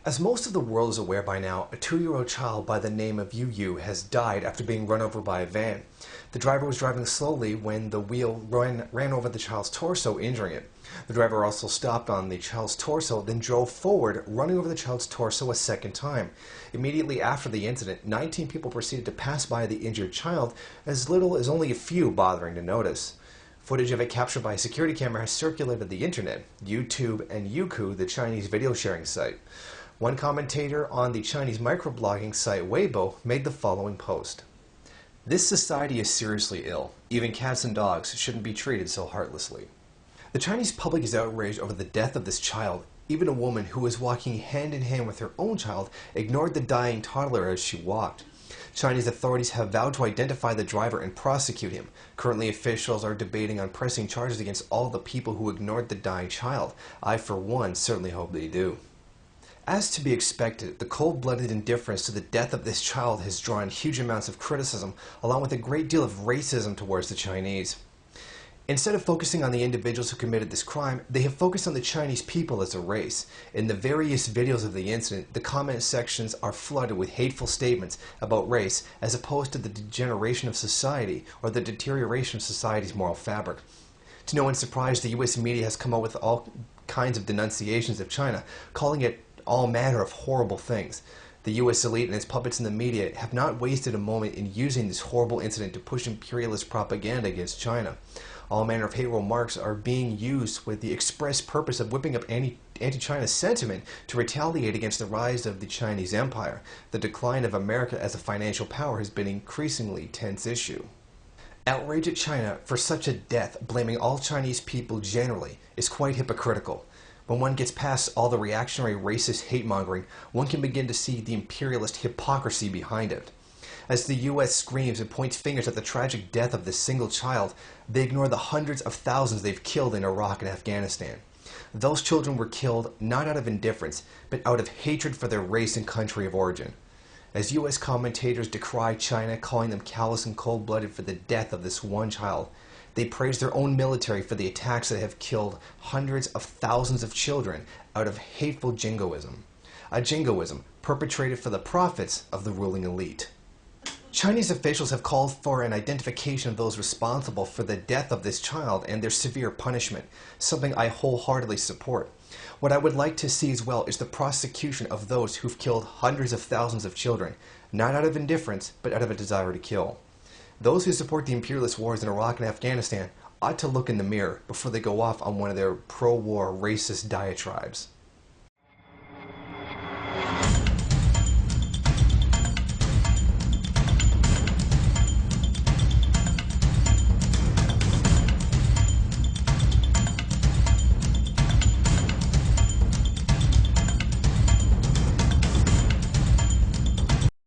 As most of the world is aware by now, a 2-year-old child by the name of Yu Yu has died after being run over by a van. The driver was driving slowly when the wheel ran over the child's torso, injuring it. The driver also stopped on the child's torso, then drove forward, running over the child's torso a second time. Immediately after the incident, 19 people proceeded to pass by the injured child, as little as only a few bothering to notice. Footage of it captured by a security camera has circulated the internet, YouTube, and Youku, the Chinese video sharing site. One commentator on the Chinese microblogging site Weibo made the following post. "This society is seriously ill. Even cats and dogs shouldn't be treated so heartlessly." The Chinese public is outraged over the death of this child. Even a woman who was walking hand in hand with her own child ignored the dying toddler as she walked. Chinese authorities have vowed to identify the driver and prosecute him. Currently, officials are debating on pressing charges against all the people who ignored the dying child. I, for one, certainly hope they do. As to be expected, the cold-blooded indifference to the death of this child has drawn huge amounts of criticism, along with a great deal of racism towards the Chinese. Instead of focusing on the individuals who committed this crime, they have focused on the Chinese people as a race. In the various videos of the incident, the comment sections are flooded with hateful statements about race, as opposed to the degeneration of society or the deterioration of society's moral fabric. To no one's surprise, the US media has come out with all kinds of denunciations of China, calling it all manner of horrible things. The US elite and its puppets in the media have not wasted a moment in using this horrible incident to push imperialist propaganda against China. All manner of hateful remarks are being used with the express purpose of whipping up anti-China sentiment to retaliate against the rise of the Chinese empire. The decline of America as a financial power has been an increasingly tense issue. Outrage at China for such a death, blaming all Chinese people generally, is quite hypocritical. When one gets past all the reactionary racist hate-mongering, one can begin to see the imperialist hypocrisy behind it. As the US screams and points fingers at the tragic death of this single child, they ignore the hundreds of thousands they've killed in Iraq and Afghanistan. Those children were killed not out of indifference, but out of hatred for their race and country of origin. As US commentators decry China, calling them callous and cold-blooded for the death of this one child, they praise their own military for the attacks that have killed hundreds of thousands of children out of hateful jingoism. A jingoism perpetrated for the profits of the ruling elite. Chinese officials have called for an identification of those responsible for the death of this child and their severe punishment, something I wholeheartedly support. What I would like to see as well is the prosecution of those who've killed hundreds of thousands of children, not out of indifference, but out of a desire to kill. Those who support the imperialist wars in Iraq and Afghanistan ought to look in the mirror before they go off on one of their pro-war racist diatribes.